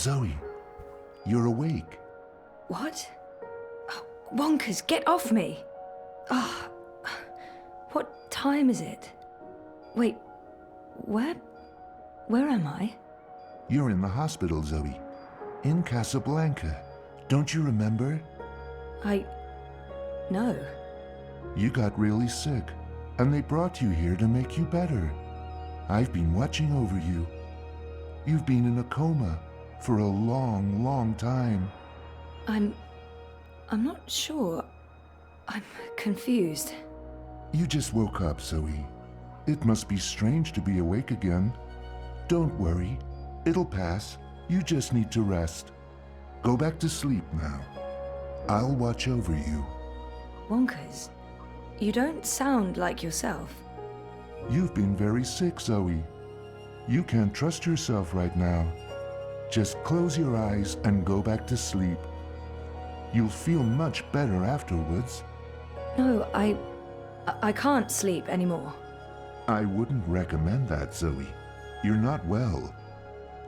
Zoe, you're awake. What? Oh, Wonkers, get off me! Oh, what time is it? Wait, where am I? You're in the hospital, Zoe. In Casablanca. Don't you remember? No. You got really sick, and they brought you here to make you better. I've been watching over you. You've been in a coma for a long, long time. I'm not sure. I'm confused. You just woke up, Zoe. It must be strange to be awake again. Don't worry. It'll pass. You just need to rest. Go back to sleep now. I'll watch over you. Wonkers, you don't sound like yourself. You've been very sick, Zoe. You can't trust yourself right now. Just close your eyes and go back to sleep. You'll feel much better afterwards. No, I can't sleep anymore. I wouldn't recommend that, Zoe. You're not well.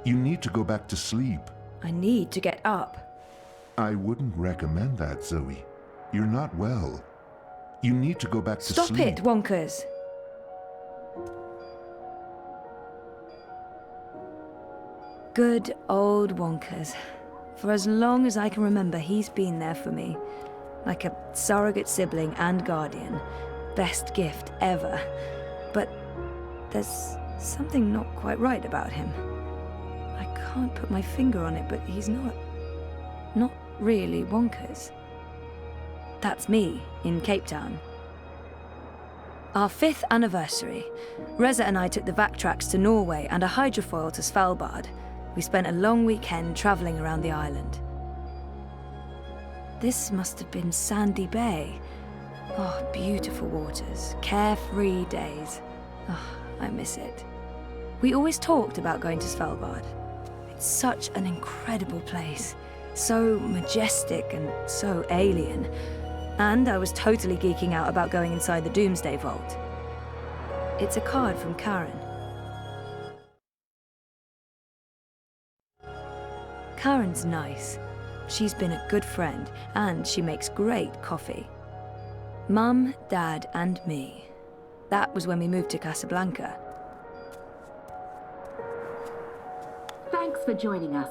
You need to go back to sleep. I need to get up. I wouldn't recommend that, Zoe. You're not well. You need to go back to sleep. Stop it, Wonkers! Good old Wonkers. For as long as I can remember, he's been there for me. Like a surrogate sibling and guardian. Best gift ever. But there's something not quite right about him. I can't put my finger on it, but he's not really Wonkers. That's me in Cape Town. Our 5th anniversary. Reza and I took the vac tracks to Norway and a hydrofoil to Svalbard. We spent a long weekend travelling around the island. This must have been Sandy Bay. Oh, beautiful waters, carefree days. Oh, I miss it. We always talked about going to Svalbard. It's such an incredible place. So majestic and so alien. And I was totally geeking out about going inside the Doomsday Vault. It's a card from Karen. Karen's nice. She's been a good friend, and she makes great coffee. Mum, Dad, and me. That was when we moved to Casablanca. Thanks for joining us.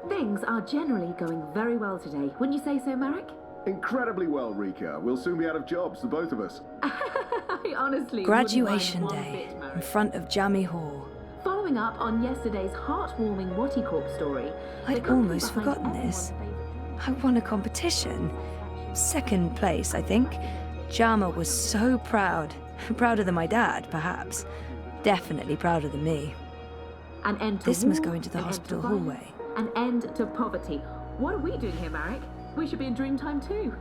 Things are generally going very well today. Wouldn't you say so, Marek? Incredibly well, Rika. We'll soon be out of jobs, the both of us. I honestly Graduation wouldn't mind day, one bit, Marek. in front of Jammy Hall. Following up on yesterday's heartwarming Watty Corp story, the I'd company almost behind forgotten this. everyone's I won a competition. 2nd place, I think. Jama was so proud. Prouder than my dad, perhaps. Definitely prouder than me. An end to This must war, go into the an end hospital to violence, hallway. An end to poverty. What are we doing here, Marek? We should be in Dreamtime too.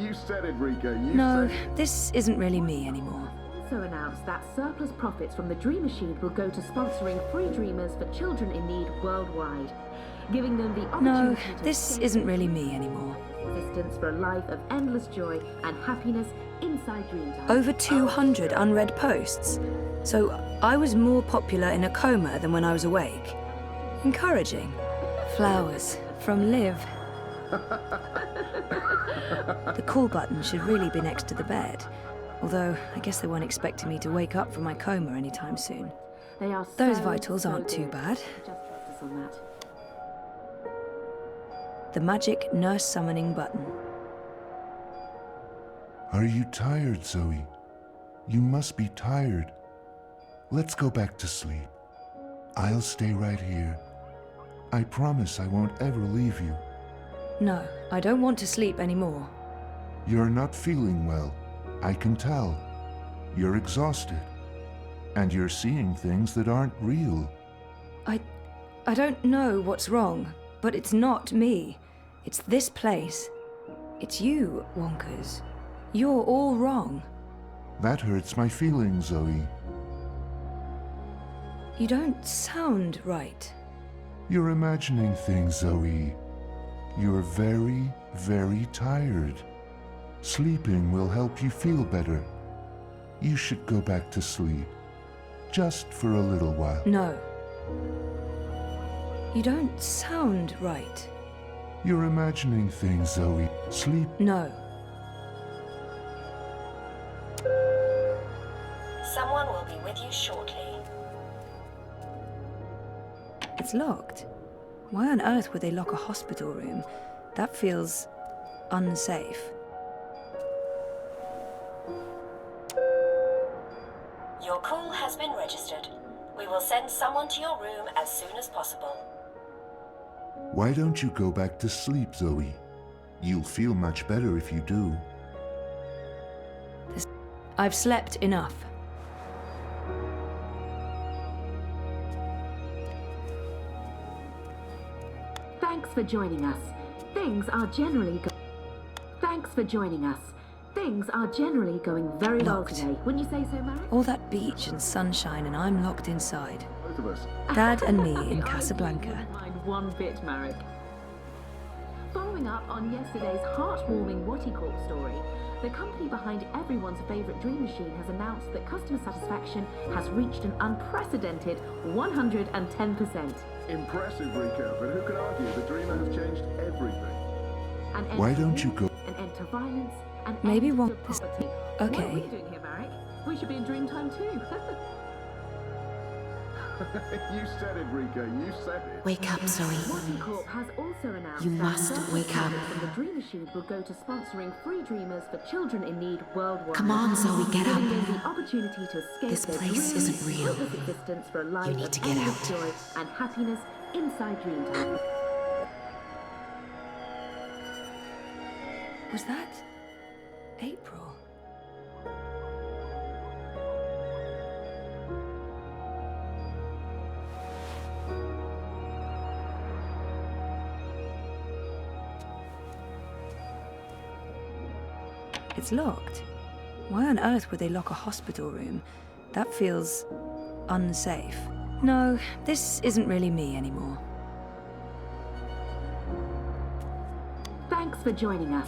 You said it, Rika. You No, said it. this isn't really me anymore. Also announced that surplus profits from the Dream Machine will go to sponsoring free dreamers for children in need worldwide, giving them the No, opportunity to this escape isn't really me anymore. existence for a life of endless joy and happiness inside Dreamtime. Over 200 unread posts. So I was more popular in a coma than when I was awake. Encouraging. Flowers from Liv. The call button should really be next to the bed. Although, I guess they weren't expecting me to wake up from my coma anytime soon. They are Those so, vitals so aren't too good. bad. Just trust us on that. The magic nurse summoning button. Are you tired, Zoe? You must be tired. Let's go back to sleep. I'll stay right here. I promise I won't ever leave you. No, I don't want to sleep anymore. You're not feeling well. I can tell. You're exhausted. And you're seeing things that aren't real. I don't know what's wrong, but it's not me. It's this place. It's you, Wonkers. You're all wrong. That hurts my feelings, Zoe. You don't sound right. You're imagining things, Zoe. You're very, very tired. Sleeping will help you feel better. You should go back to sleep. Just for a little while. No. You don't sound right. You're imagining things, Zoe. Sleep. No. Someone will be with you shortly. It's locked. Why on earth would they lock a hospital room? That feels unsafe. Your call has been registered. We will send someone to your room as soon as possible. Why don't you go back to sleep, Zoe? You'll feel much better if you do. I've slept enough. Thanks for joining us. Things are generally going very well Locked. today. Wouldn't you say so, Marek? All that beach and sunshine, and I'm locked inside. Both of us. Dad and me in I honestly Casablanca. wouldn't mind one bit, Marek. Following up on yesterday's heartwarming Wattycorp story, the company behind everyone's favourite Dream Machine has announced that customer satisfaction has reached an unprecedented 110%. Impressive, Rika, but who can argue the Dreamer has changed everything? An end Why to don't you war, go? An end to violence, an Maybe end one- to poverty. Okay. What are we doing here, Marek? We should be in Dreamtime too. You said it, Rika, you said it. Wake up, Zoe. Wattycorp has also announced You that must surplus wake up. profits from the Dream Machine will go to sponsoring free dreamers for children in need worldwide. Come on, Zoe, get up. Giving them the opportunity to escape This their place dreary, isn't real. fruitless existence for a life You need of to get endless out. joy and happiness inside Dreamtime. Was that April? It's locked. Why on earth would they lock a hospital room? That feels unsafe. No, this isn't really me anymore. Thanks for joining us.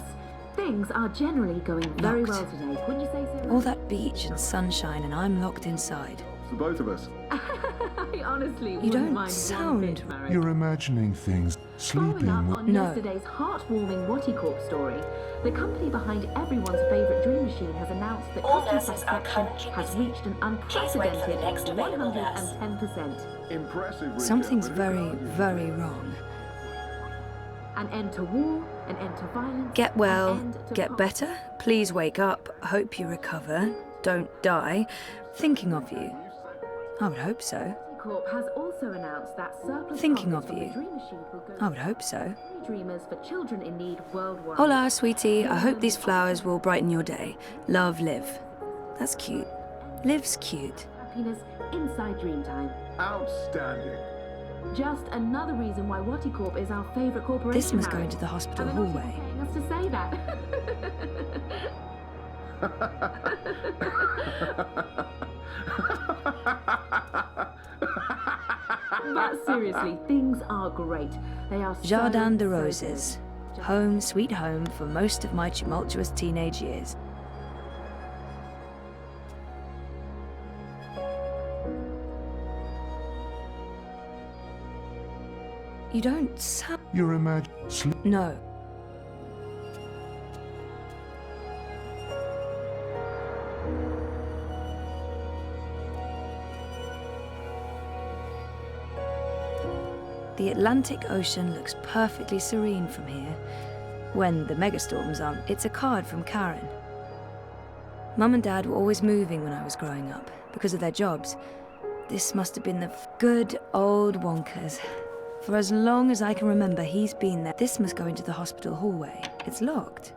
Things are generally going very Locked. well today. Wouldn't you say so? All that beach and sunshine, and I'm locked inside. For both of us. I honestly You wouldn't don't mind sound- one bit, Marek. You're imagining things. Following Sleeping. up on No. yesterday's heartwarming Wattycorp story, the company behind everyone's favourite Dream Machine has announced that All customer nurses are satisfaction currently has busy. reached an Please wait for the unprecedented next available nurse. 110%. Impressive, Rika. Something's but who can very, argue? very wrong. An end to war, an end to violence. Get an well, end to get poverty. better. Please wake up. Hope you recover. Don't die. Thinking of you. I would hope so. Corp has also announced that surplus Thinking profits of from you. the Dream Machine will go I would hope so. to free dreamers for children in need worldwide. Hola, sweetie. I hope these flowers will brighten your day. Love, Liv. That's cute. Liv's cute. Happiness inside Dreamtime. Outstanding. Just another reason why Wattycorp is our favourite corporation. This must go Marek. into the hospital And they're not hallway. even paying us to say that. But seriously, things are great. They are so, Jardin de so good. Roses. Home, sweet home for most of my tumultuous teenage years. You don't sound... You're imagining. Sleep. No. The Atlantic Ocean looks perfectly serene from here. When the megastorms aren't, it's a card from Karen. Mum and Dad were always moving when I was growing up, because of their jobs. This must have been the good old Wonkers. For as long as I can remember, he's been there. This must go into the hospital hallway. It's locked.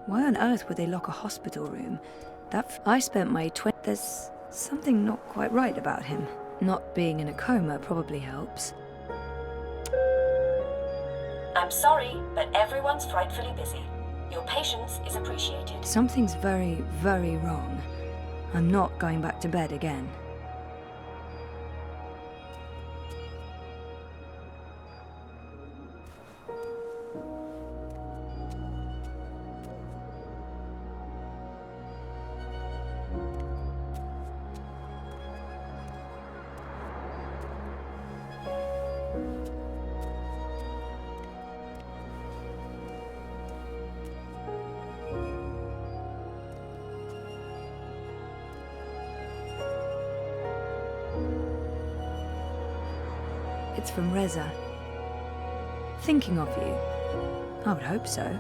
Why on earth would they lock a hospital room? I spent my There's something not quite right about him. Not being in a coma probably helps. I'm sorry, but everyone's frightfully busy. Your patience is appreciated. Something's very, very wrong. I'm not going back to bed again. It's from Reza. Thinking of you. I would hope so.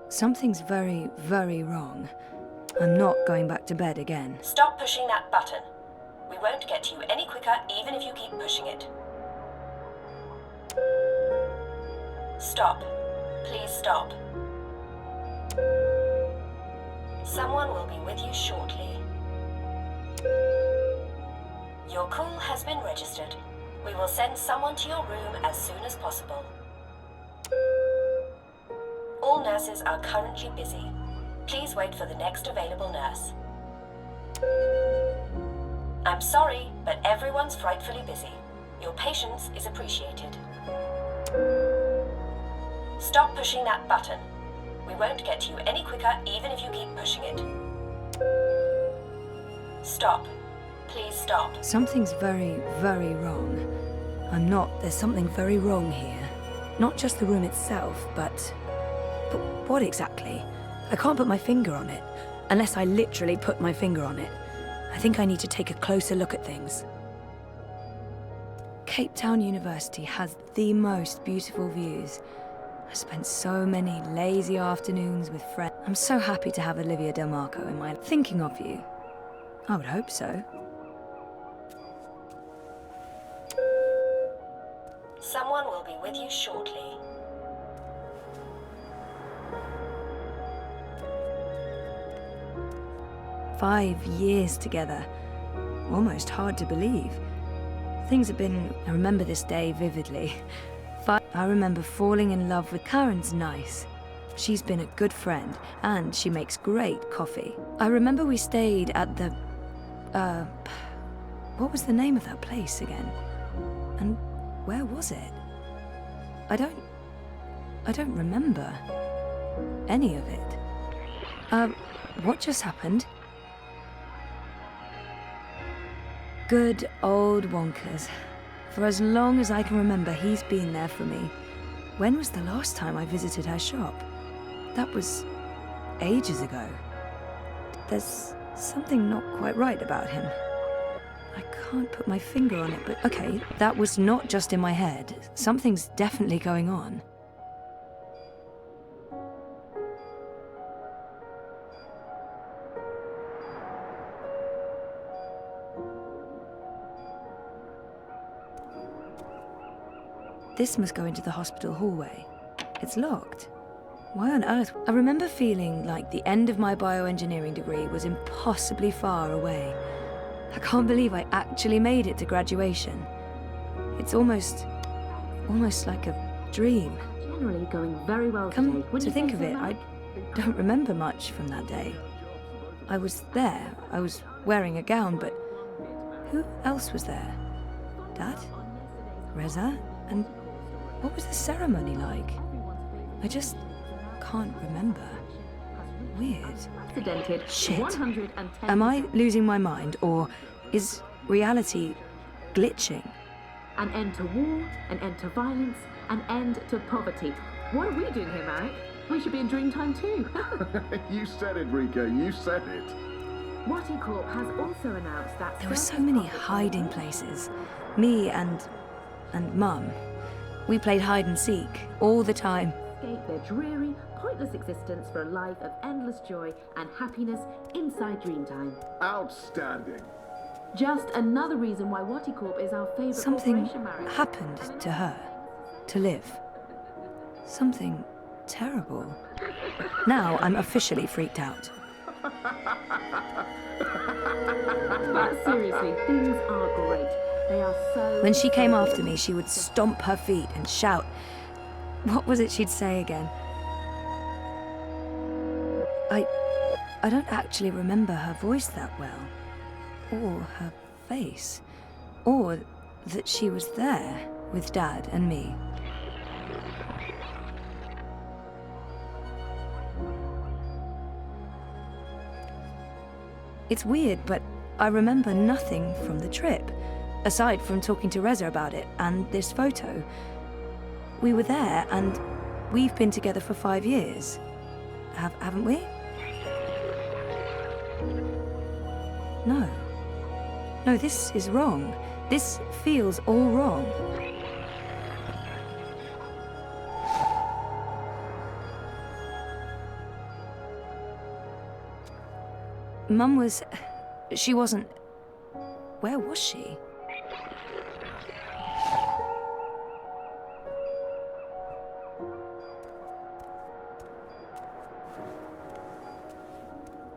Something's very, very wrong. I'm not going back to bed again. Stop pushing that button. We won't get to you any quicker even if you keep pushing it. Stop. Please stop. Someone will be with you shortly. Your call has been registered. We will send someone to your room as soon as possible. All nurses are currently busy. Please wait for the next available nurse. I'm sorry, but everyone's frightfully busy. Your patience is appreciated. Stop pushing that button. We won't get to you any quicker even if you keep pushing it. Stop. Please stop. Something's very, very wrong. There's something very wrong here. Not just the room itself, but what exactly? I can't put my finger on it, unless I literally put my finger on it. I think I need to take a closer look at things. Cape Town University has the most beautiful views. I spent so many lazy afternoons with friends. I'm so happy to have Olivia Del Marco in my... Thinking of you. I would hope so. Someone will be with you shortly. "5 years together. Almost hard to believe. Things have been... I remember this day vividly. I remember falling in love with... Karen's nice. She's been a good friend, and she makes great coffee. I remember we stayed at the... what was the name of that place again? And where was it? I don't remember any of it. What just happened? Good old Wonkers. For as long as I can remember, he's been there for me. When was the last time I visited her shop? That was ages ago. There's something not quite right about him. I can't put my finger on it, but okay, that was not just in my head. Something's definitely going on. This must go into the hospital hallway. It's locked. Why on earth? I remember feeling like the end of my bioengineering degree was impossibly far away. I can't believe I actually made it to graduation. It's almost like a dream. Generally going very well Come today. Wouldn't to you think say of so, it, I Marek? don't remember much from that day. I was there. I was wearing a gown, but who else was there? Dad? Reza? And what was the ceremony like? I just can't remember. Weird. Accidented. Shit. 110. Am I losing my mind, or is reality glitching? An end to war, an end to violence, an end to poverty. What are we doing here, Marek? We should be in Dreamtime too. You said it, Rika. You said it. Watty Corp has also announced that There were so many hiding places. Me and Mum. We played hide and seek all the time. escape their dreary, pointless existence for a life of endless joy and happiness inside Dreamtime. Outstanding. Just another reason why Watty Corp is our favourite Something corporation, Marek. happened to her. To live. Something terrible. Now I'm officially freaked out. But seriously, things are great. They are so... When she came after me, she would stomp her feet and shout. What was it she'd say again? I don't actually remember her voice that well. Or her face. Or that she was there with Dad and me. It's weird, but I remember nothing from the trip. aside from talking to Reza about it and this photo. We were there, and we've been together for 5 years. Haven't we? No. No, this is wrong. This feels all wrong. Mum was... She wasn't... Where was she?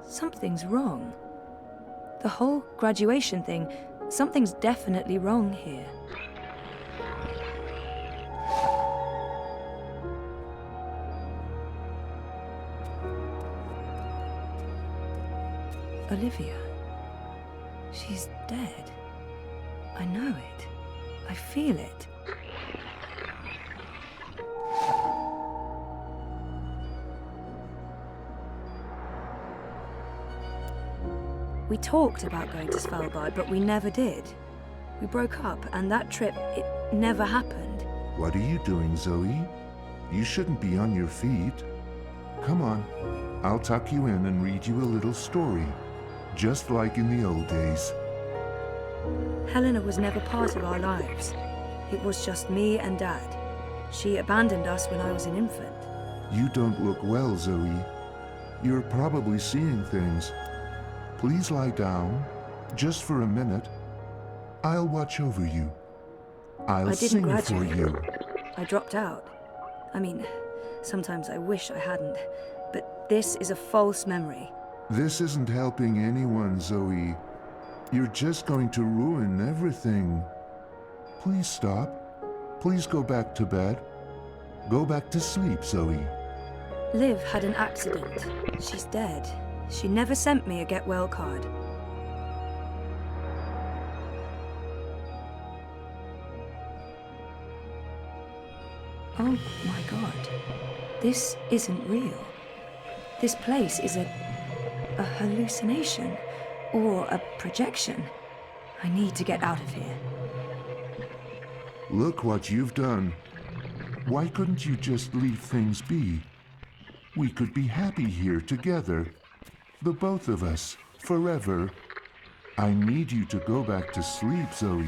Something's wrong. The whole graduation thing, something's definitely wrong here. Olivia. She's dead. I know it. I feel it. We talked about going to Svalbard, but we never did. We broke up, and that trip, it never happened. What are you doing, Zoe? You shouldn't be on your feet. Come on, I'll tuck you in and read you a little story, just like in the old days. Helena was never part of our lives. It was just me and Dad. She abandoned us when I was an infant. You don't look well, Zoe. You're probably seeing things. Please lie down, just for a minute. I'll watch over you. I'll I didn't sing graduate. for you. I dropped out. I mean, sometimes I wish I hadn't. But this is a false memory. This isn't helping anyone, Zoe. You're just going to ruin everything. Please stop. Please go back to bed. Go back to sleep, Zoe. Liv had an accident. She's dead. She never sent me a get well card. Oh my God. This isn't real. This place is a hallucination or a projection. I need to get out of here. Look what you've done. Why couldn't you just leave things be? We could be happy here together. The both of us, forever. I need you to go back to sleep, Zoe.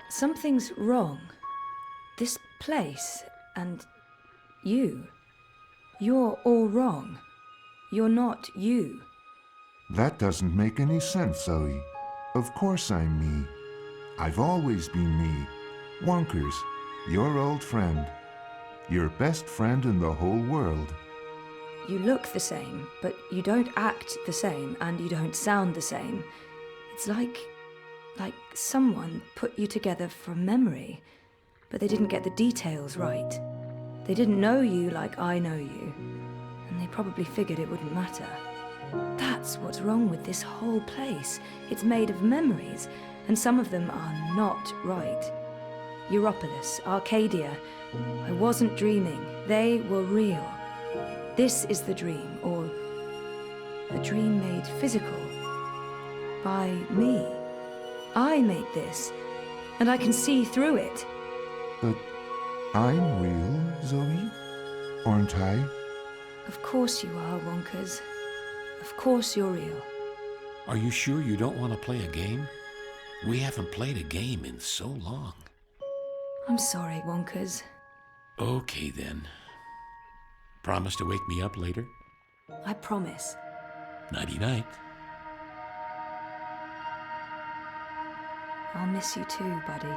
Something's wrong. This place and you. You're all wrong. You're not you. That doesn't make any sense, Zoe. Of course I'm me. I've always been me. Wonkers, your old friend. Your best friend in the whole world. You look the same, but you don't act the same, and you don't sound the same. It's like someone put you together from memory, but they didn't get the details right. They didn't know you like I know you, and they probably figured it wouldn't matter. That's what's wrong with this whole place. It's made of memories, and some of them are not right. Europolis, Arcadia. I wasn't dreaming. They were real. This is the dream, or a dream made physical. By me. I made this, and I can see through it. But I'm real, Zoe? Aren't I? Of course you are, Wonkers. Of course you're real. Are you sure you don't want to play a game? We haven't played a game in so long. I'm sorry, Wonkers. Okay, then. Promise to wake me up later? I promise. Nighty-night. I'll miss you too, buddy.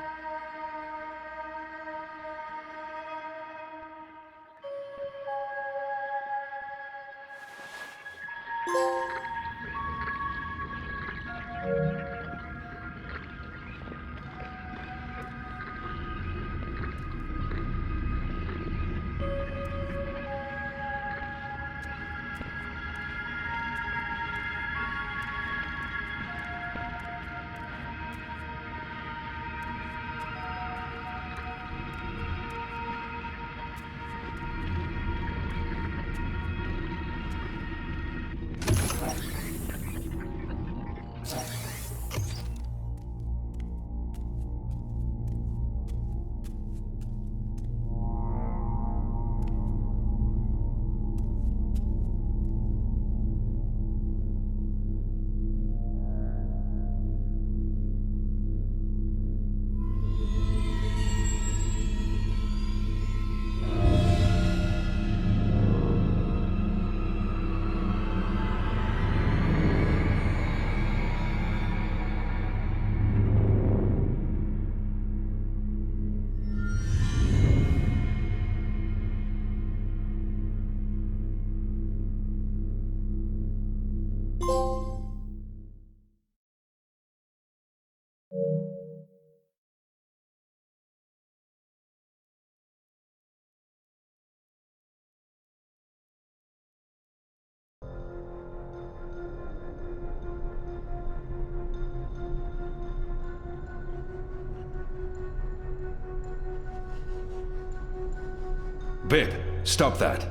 Bib, stop that.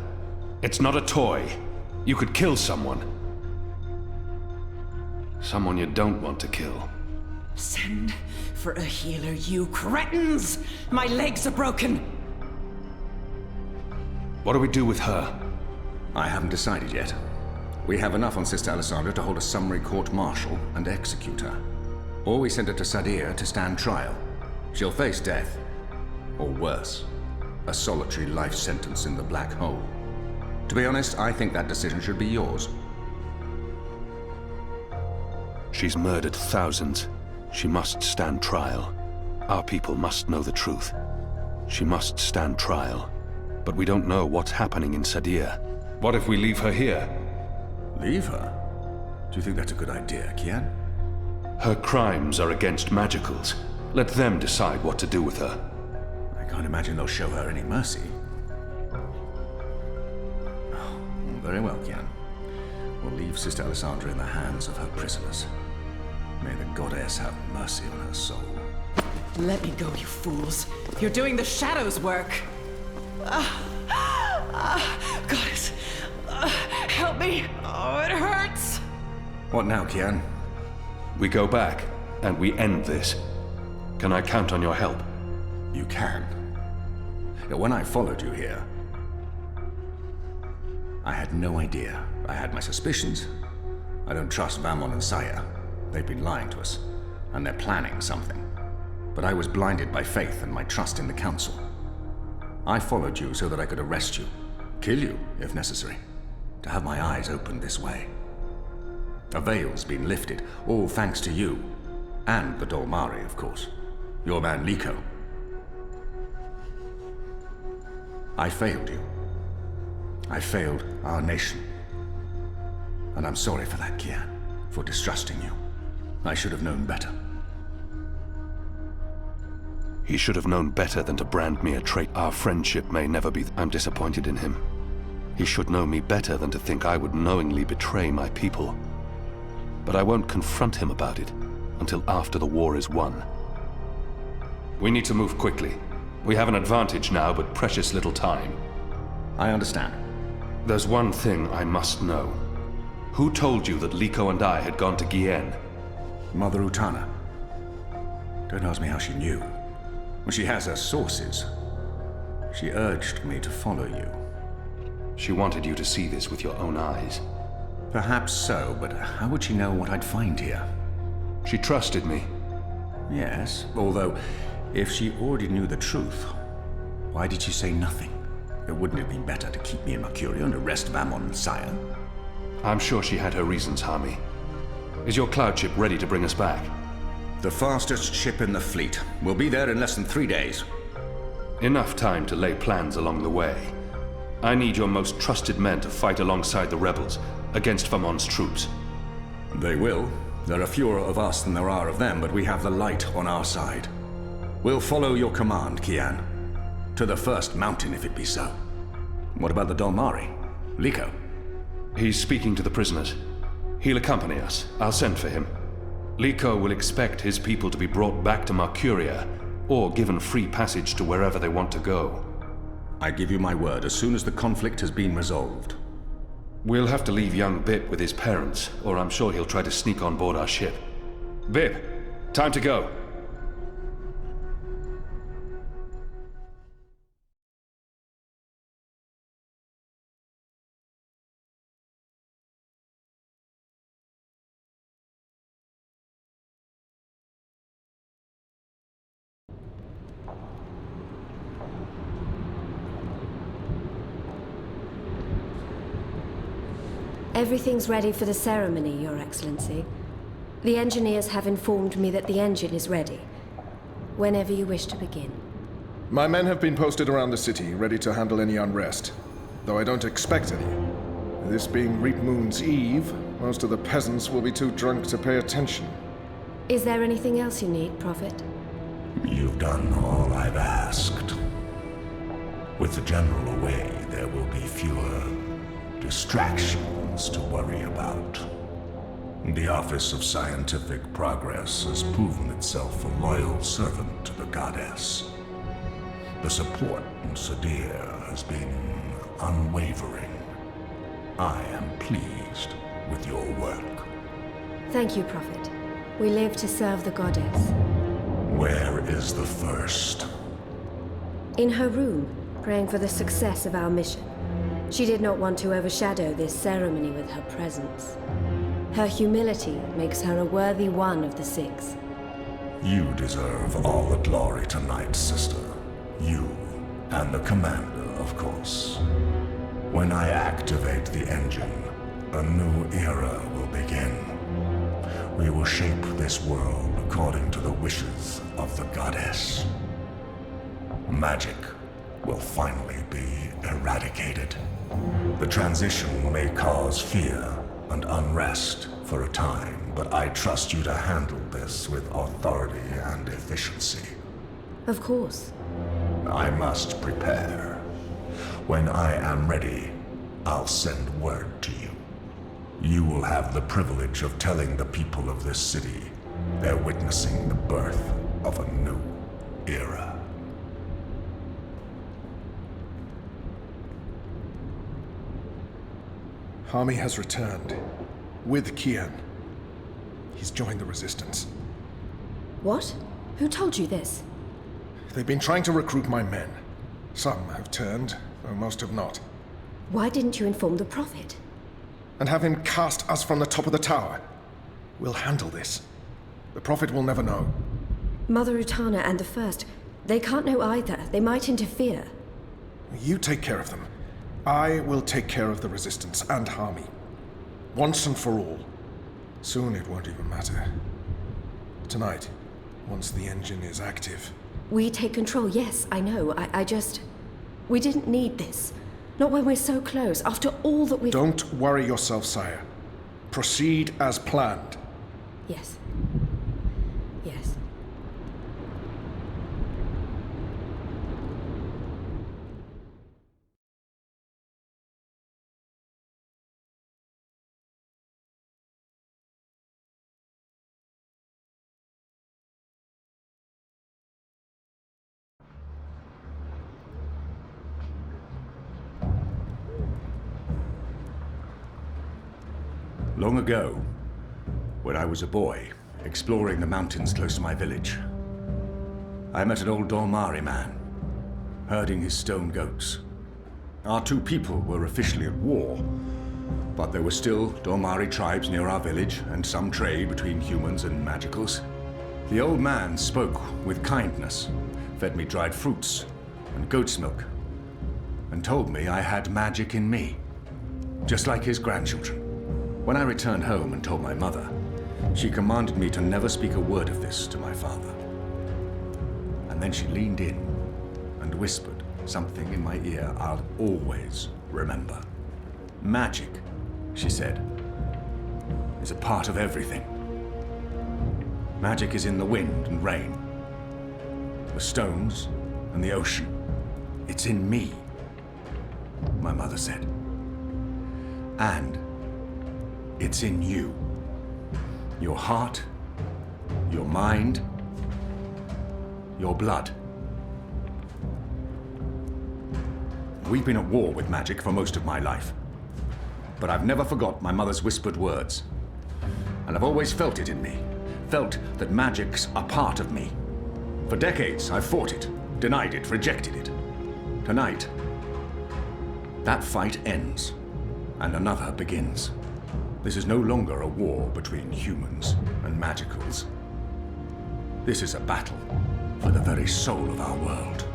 It's not a toy. You could kill someone. Someone you don't want to kill. Send for a healer, you cretins! My legs are broken! What do we do with her? I haven't decided yet. We have enough on Sister Alessandra to hold a summary court-martial and execute her. Or we send her to Sadir to stand trial. She'll face death. Or worse, a solitary life sentence in the black hole. To be honest, I think that decision should be yours. She's murdered thousands. She must stand trial. Our people must know the truth. She must stand trial. But we don't know what's happening in Sadir. What if we leave her here? Leave her? Do you think that's a good idea, Kian? Her crimes are against magicals. Let them decide what to do with her. I can't imagine they'll show her any mercy. Oh, very well, Kian. We'll leave Sister Alessandra in the hands of her prisoners. May the goddess have mercy on her soul. Let me go, you fools. You're doing the Shadow's work. Goddess, help me. Oh, it hurts. What now, Kian? We go back, and we end this. Can I count on your help? You can. When I followed you here, I had no idea. I had my suspicions. I don't trust Vamon and Saya. They've been lying to us, and they're planning something. But I was blinded by faith and my trust in the Council. I followed you so that I could arrest you, kill you if necessary, to have my eyes opened this way. A veil's been lifted, all thanks to you, and the Dolmari, of course. Your man Liko. I failed you. I failed our nation. And I'm sorry for that, Kian, for distrusting you. I should have known better. He should have known better than to brand me a traitor. Our friendship may never be. I'm disappointed in him. He should know me better than to think I would knowingly betray my people. But I won't confront him about it until after the war is won. We need to move quickly. We have an advantage now, but precious little time. I understand. There's one thing I must know. Who told you that Liko and I had gone to Gien? Mother Utana. Don't ask me how she knew. Well, she has her sources. She urged me to follow you. She wanted you to see this with your own eyes. Perhaps so, but how would she know what I'd find here? She trusted me. Yes, although, if she already knew the truth, why did she say nothing? It wouldn't have been better to keep me in Mercuria and arrest Vamon and Saya? I'm sure she had her reasons, Hami. Is your cloud ship ready to bring us back? The fastest ship in the fleet. We'll be there in less than 3 days. Enough time to lay plans along the way. I need your most trusted men to fight alongside the rebels, against Vamon's troops. They will. There are fewer of us than there are of them, but we have the light on our side. We'll follow your command, Kian. To the first mountain, if it be so. What about the Dolmari? Liko? He's speaking to the prisoners. He'll accompany us. I'll send for him. Liko will expect his people to be brought back to Mercuria, or given free passage to wherever they want to go. I give you my word, as soon as the conflict has been resolved. We'll have to leave young Bip with his parents, or I'm sure he'll try to sneak on board our ship. Bip, time to go. Everything's ready for the ceremony, Your Excellency. The engineers have informed me that the engine is ready. Whenever you wish to begin. My men have been posted around the city, ready to handle any unrest. Though I don't expect any. This being Reap Moon's Eve, most of the peasants will be too drunk to pay attention. Is there anything else you need, Prophet? You've done all I've asked. With the General away, there will be fewer distractions to worry about. The Office of Scientific Progress has proven itself a loyal servant to the Goddess. The support in Sadir has been unwavering. I am pleased with your work. Thank you, Prophet. We live to serve the Goddess. Where is the First? In her room, praying for the success of our mission. She did not want to overshadow this ceremony with her presence. Her humility makes her a worthy one of the Six. You deserve all the glory tonight, sister. You and the Commander, of course. When I activate the engine, a new era will begin. We will shape this world according to the wishes of the Goddess. Magic will finally be eradicated. The transition may cause fear and unrest for a time, but I trust you to handle this with authority and efficiency. Of course. I must prepare. When I am ready, I'll send word to you. You will have the privilege of telling the people of this city they're witnessing the birth of a new era. Hami has returned. With Kian. He's joined the Resistance. What? Who told you this? They've been trying to recruit my men. Some have turned, though most have not. Why didn't you inform the Prophet? And have him cast us from the top of the tower. We'll handle this. The Prophet will never know. Mother Utana and the First, they can't know either. They might interfere. You take care of them. I will take care of the Resistance and Hami. Once and for all. Soon it won't even matter. Tonight, once the engine is active. We take control, yes, I know. I just... We didn't need this. Not when we're so close, after all that we've... Don't worry yourself, sire. Proceed as planned. Yes. Yes. Long ago, when I was a boy, exploring the mountains close to my village, I met an old Dormari man, herding his stone goats. Our two people were officially at war, but there were still Dormari tribes near our village and some trade between humans and magicals. The old man spoke with kindness, fed me dried fruits and goat's milk, and told me I had magic in me, just like his grandchildren. When I returned home and told my mother, she commanded me to never speak a word of this to my father. And then she leaned in and whispered something in my ear I'll always remember. Magic, she said, is a part of everything. Magic is in the wind and rain, the stones and the ocean. It's in me, my mother said. And it's in you. Your heart, your mind, your blood. We've been at war with magic for most of my life. But I've never forgot my mother's whispered words. And I've always felt it in me. Felt that magic's a part of me. For decades, I've fought it, denied it, rejected it. Tonight, that fight ends, and another begins. This is no longer a war between humans and magicals. This is a battle for the very soul of our world.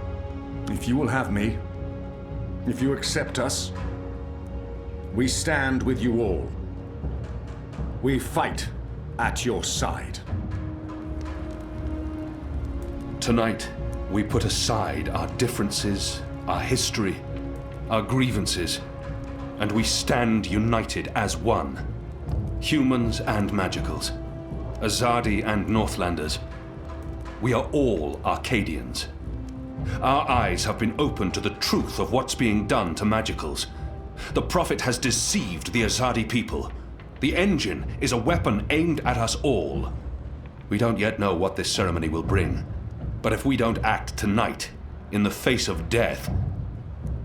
If you will have me, if you accept us, we stand with you all. We fight at your side. Tonight, we put aside our differences, our history, our grievances. And we stand united as one. Humans and magicals. Azadi and Northlanders. We are all Arcadians. Our eyes have been opened to the truth of what's being done to magicals. The Prophet has deceived the Azadi people. The engine is a weapon aimed at us all. We don't yet know what this ceremony will bring, but if we don't act tonight, in the face of death,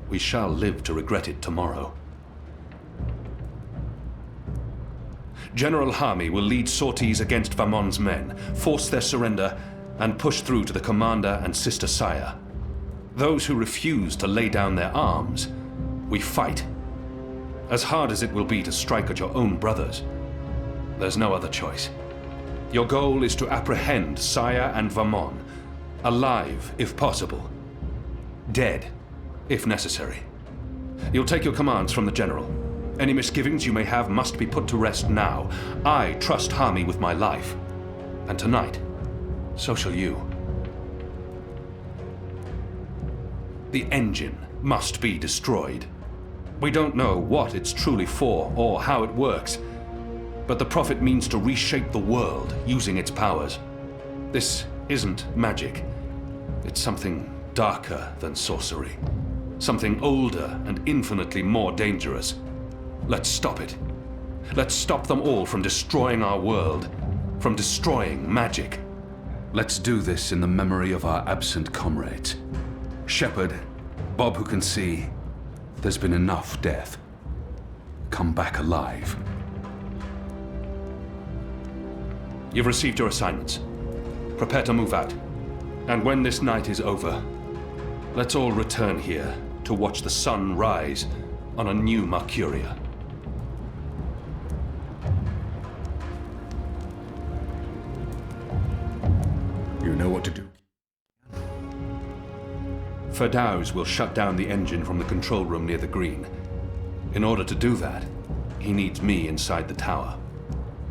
we shall live to regret it tomorrow. General Harmy will lead sorties against Vamon's men, force their surrender, and push through to the commander and Sister Saya. Those who refuse to lay down their arms, we fight. As hard as it will be to strike at your own brothers, there's no other choice. Your goal is to apprehend Saya and Vamon, alive if possible, dead if necessary. You'll take your commands from the General. Any misgivings you may have must be put to rest now. I trust Harmy with my life. And tonight, so shall you. The engine must be destroyed. We don't know what it's truly for or how it works, but the Prophet means to reshape the world using its powers. This isn't magic. It's something darker than sorcery. Something older and infinitely more dangerous. Let's stop it. Let's stop them all from destroying our world, from destroying magic. Let's do this in the memory of our absent comrades. Shepard, Bob who can see, there's been enough death. Come back alive. You've received your assignments. Prepare to move out. And when this night is over, let's all return here to watch the sun rise on a new Mercuria. You know what to do. Ferdows will shut down the engine from the control room near the green. In order to do that, he needs me inside the tower.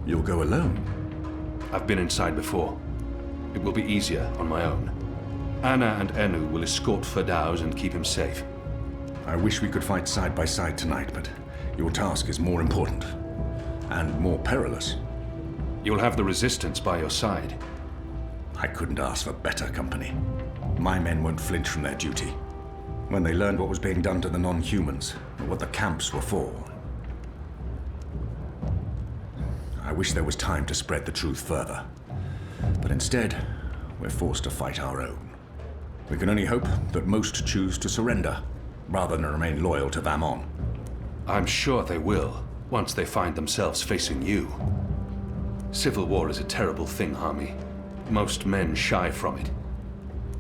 You'll go alone? I've been inside before. It will be easier on my own. Anna and Enu will escort Ferdows and keep him safe. I wish we could fight side by side tonight, but your task is more important. And more perilous. You'll have the Resistance by your side. I couldn't ask for better company. My men won't flinch from their duty. When they learned what was being done to the non-humans, and what the camps were for. I wish there was time to spread the truth further. But instead, we're forced to fight our own. We can only hope that most choose to surrender, rather than remain loyal to Vamon. I'm sure they will, once they find themselves facing you. Civil war is a terrible thing, Harmy. Most men shy from it.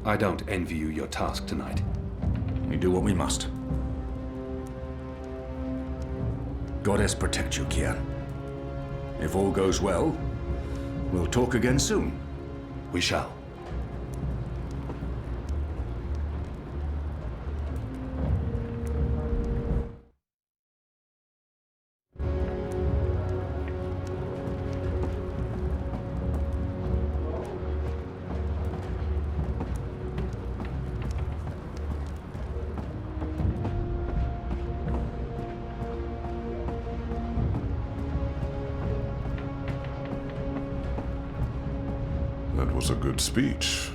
I don't envy you your task tonight. We do what we must. Goddess protect you, Kian. If all goes well, we'll talk again soon. We shall. That was a good speech.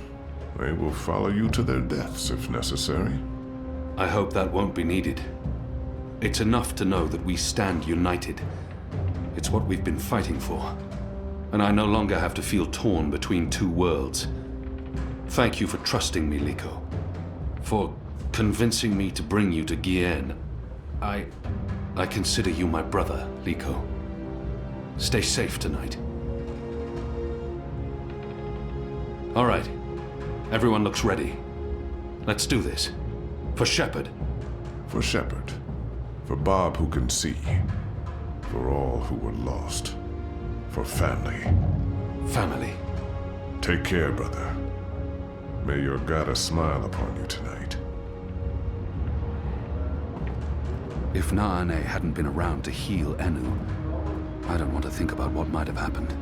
They will follow you to their deaths if necessary. I hope that won't be needed. It's enough to know that we stand united. It's what we've been fighting for. And I no longer have to feel torn between two worlds. Thank you for trusting me, Liko. For convincing me to bring you to Gien. I consider you my brother, Liko. Stay safe tonight. All right. Everyone looks ready. Let's do this. For Shepard. For Shepard. For Bob who can see. For all who were lost. For family. Family. Take care, brother. May your goddess smile upon you tonight. If Naane hadn't been around to heal Enu, I don't want to think about what might have happened.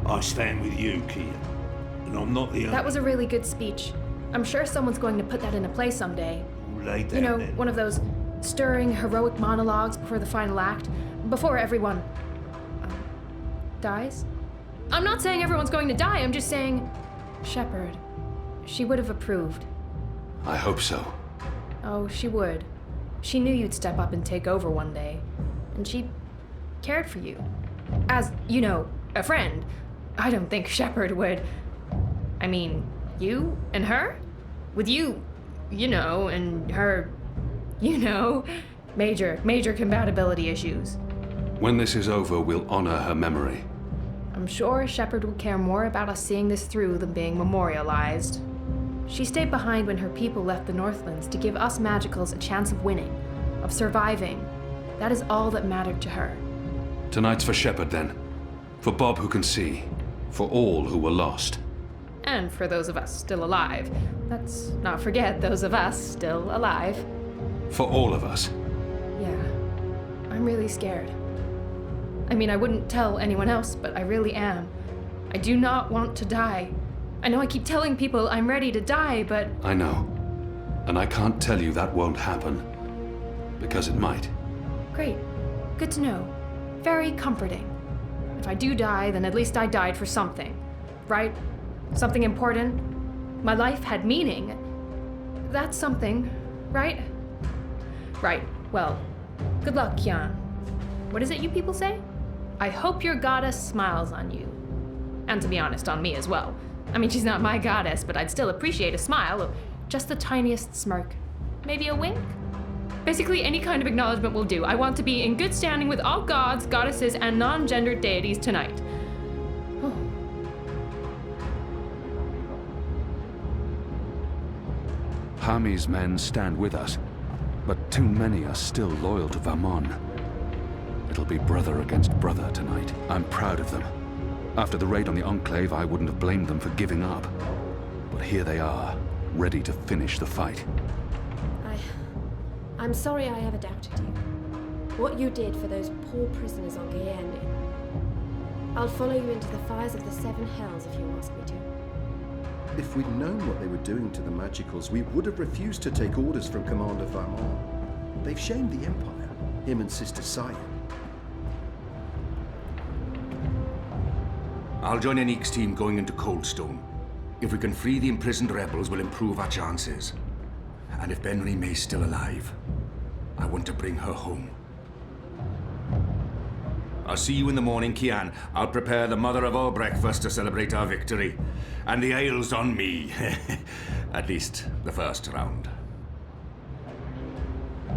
I stand with you, Kian. And I'm not the only... That was a really good speech. I'm sure someone's going to put that into play someday. Lay down You know, then. one of those stirring, heroic monologues before the final act, before everyone dies. I'm not saying everyone's going to die, I'm just saying Shepard. She would have approved. I hope so. Oh, she would. She knew you'd step up and take over one day. And she cared for you. As, you know, a friend. I don't think Shepard would. I mean, you and her? With you, you know, and her, you know, major compatibility issues. When this is over, we'll honor her memory. I'm sure Shepard would care more about us seeing this through than being memorialized. She stayed behind when her people left the Northlands to give us Magicals a chance of winning, of surviving. That is all that mattered to her. Tonight's for Shepard, then. For Bob who can see. For all who were lost. And for those of us still alive. Let's not forget those of us still alive. For all of us. Yeah. I'm really scared. I mean, I wouldn't tell anyone else, but I really am. I do not want to die. I know I keep telling people I'm ready to die, but... I know. And I can't tell you that won't happen. Because it might. Great. Good to know. Very comforting. If I do die, then at least I died for something. Right? Something important. My life had meaning. That's something, right? Right. Well, good luck, Kian. What is it you people say? I hope your goddess smiles on you. And to be honest, on me as well. I mean, she's not my goddess, but I'd still appreciate a smile, or just the tiniest smirk. Maybe a wink? Basically, any kind of acknowledgement will do. I want to be in good standing with all gods, goddesses, and non-gendered deities tonight. Oh. Hami's men stand with us, but too many are still loyal to Vermon. It'll be brother against brother tonight. I'm proud of them. After the raid on the Enclave, I wouldn't have blamed them for giving up. But here they are, ready to finish the fight. I'm sorry I ever doubted you. What you did for those poor prisoners on Guyenne. I'll follow you into the fires of the Seven Hells if you ask me to. If we'd known what they were doing to the Magicals, we would have refused to take orders from Commander Vermon. They've shamed the Empire, him and Sister Saya. I'll join Enique's team going into Coldstone. If we can free the imprisoned rebels, we'll improve our chances. And if Benry May's still alive, I want to bring her home. I'll see you in the morning, Kian. I'll prepare the mother of all breakfast to celebrate our victory. And the ale's on me. At least, the first round.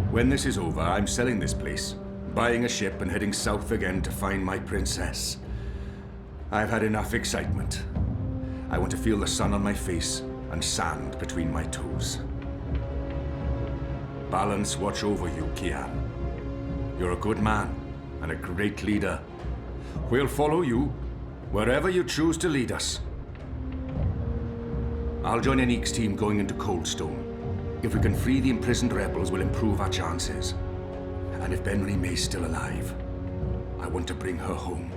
When this is over, I'm selling this place, buying a ship and heading south again to find my princess. I've had enough excitement. I want to feel the sun on my face and sand between my toes. Balance watch over you, Kian. You're a good man and a great leader. We'll follow you wherever you choose to lead us. I'll join Enique's team going into Coldstone. If we can free the imprisoned rebels, we'll improve our chances. And if Benry May's still alive, I want to bring her home.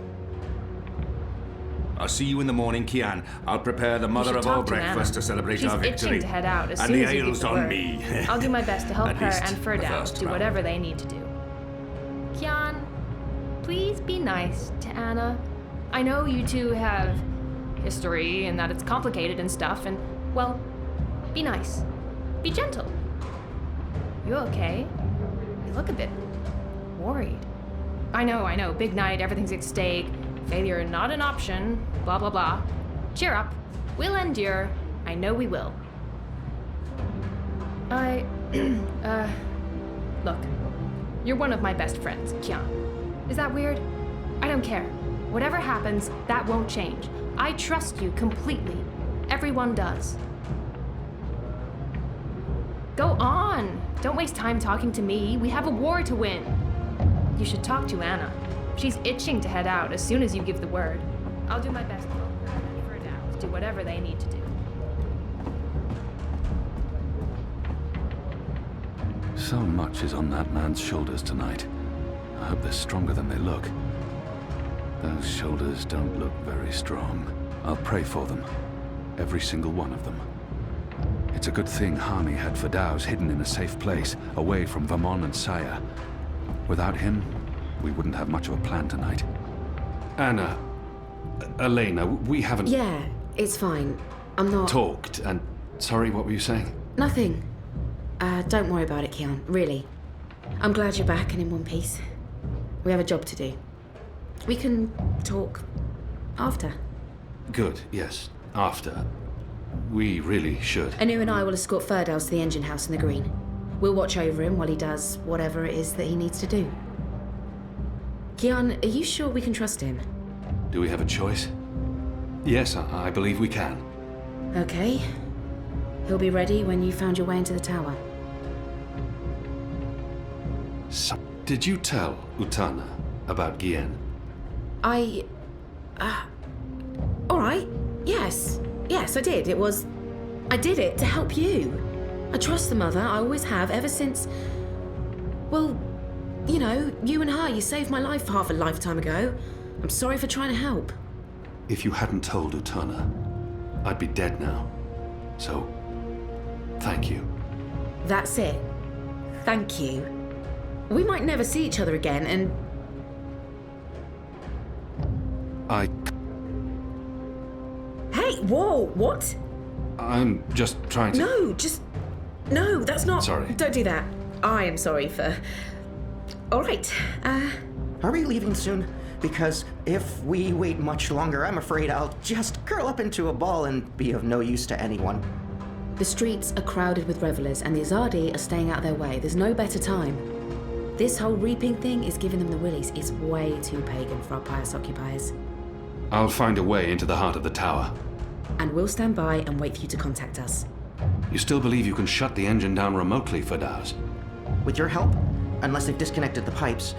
I'll see you in the morning, Kian. I'll prepare the mother of all breakfast to celebrate our victory. She's itching to head out as and soon the as you give ale's the on word. me. I'll do my best to help At her least and the Ferdow first do round. whatever they need to do. Kian, please be nice to Anna. I know you two have history and that it's complicated and stuff, and, well, be nice. Be gentle. You okay? You look a bit worried. I know, big night, everything's at stake. Failure not an option, blah blah blah. Cheer up. We'll endure. I know we will. Look. You're one of my best friends, Kian. Is that weird? I don't care. Whatever happens, that won't change. I trust you completely. Everyone does. Go on. Don't waste time talking to me. We have a war to win. You should talk to Anna. She's itching to head out as soon as you give the word. I'll do my best to help her and Ferdow do whatever they need to do. So much is on that man's shoulders tonight. I hope they're stronger than they look. Those shoulders don't look very strong. I'll pray for them. Every single one of them. It's a good thing Harmy had Verdow's hidden in a safe place, away from Vermon and Saya. Without him, we wouldn't have much of a plan tonight. Anna, Elena, we haven't... Yeah, it's fine. I'm not... talked, and... Sorry, what were you saying? Nothing. Don't worry about it, Keon, really. I'm glad you're back and in one piece. We have a job to do. We can talk after. Good, yes. After. We really should. Anu and I will escort Ferdows to the engine house in the green. We'll watch over him while he does whatever it is that he needs to do. Keon, are you sure we can trust him? Do we have a choice? Yes, I believe we can. Okay. He'll be ready when you found your way into the tower. So, did you tell Utana about Gien? All right. Yes. Yes, I did. I did it to help you. I trust the mother. I always have, ever since... Well, you know, you and her, you saved my life half a lifetime ago. I'm sorry for trying to help. If you hadn't told Utana, I'd be dead now. So, thank you. That's it. Thank you. We might never see each other again, and... Hey, whoa, what? I'm just trying to... No, that's not... Sorry. Don't do that. I am sorry for... All right, Are we leaving soon? Because if we wait much longer, I'm afraid I'll just curl up into a ball and be of no use to anyone. The streets are crowded with revelers, and the Azadi are staying out of their way. There's no better time. This whole reaping thing is giving them the willies. It's way too pagan for our pious occupiers. I'll find a way into the heart of the tower. And we'll stand by and wait for you to contact us. You still believe you can shut the engine down remotely, Ferdows? With your help? Unless they've disconnected the pipes.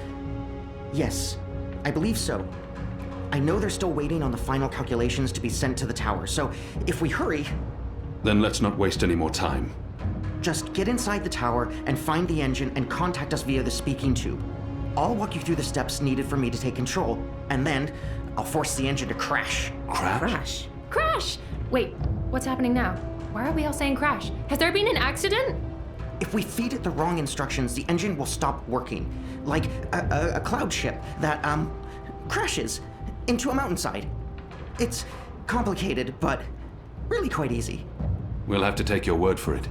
Yes, I believe so. I know they're still waiting on the final calculations to be sent to the tower, so if we hurry... Then let's not waste any more time. Just get inside the tower and find the engine and contact us via the speaking tube. I'll walk you through the steps needed for me to take control, and then I'll force the engine to crash. Crash? Crash! Wait, what's happening now? Why are we all saying crash? Has there been an accident? If we feed it the wrong instructions, the engine will stop working. Like a cloud ship that, crashes into a mountainside. It's complicated, but really quite easy. We'll have to take your word for it.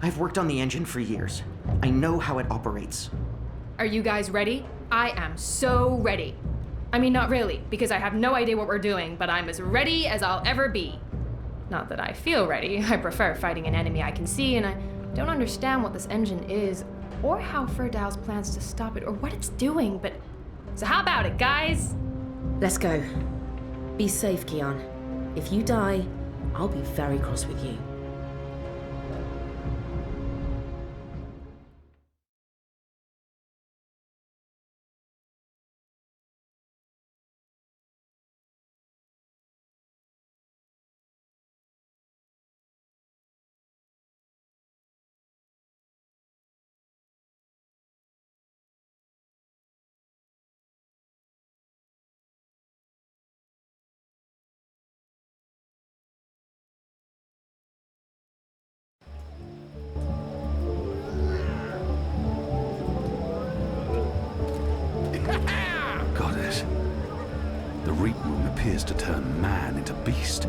I've worked on the engine for years. I know how it operates. Are you guys ready? I am so ready. I mean, not really, because I have no idea what we're doing, but I'm as ready as I'll ever be. Not that I feel ready. I prefer fighting an enemy I can see, and I don't understand what this engine is, or how Ferdows plans to stop it, or what it's doing, but... So how about it, guys? Let's go. Be safe, Keon. If you die, I'll be very cross with you. Goddess. The Reap Moon appears to turn man into beast.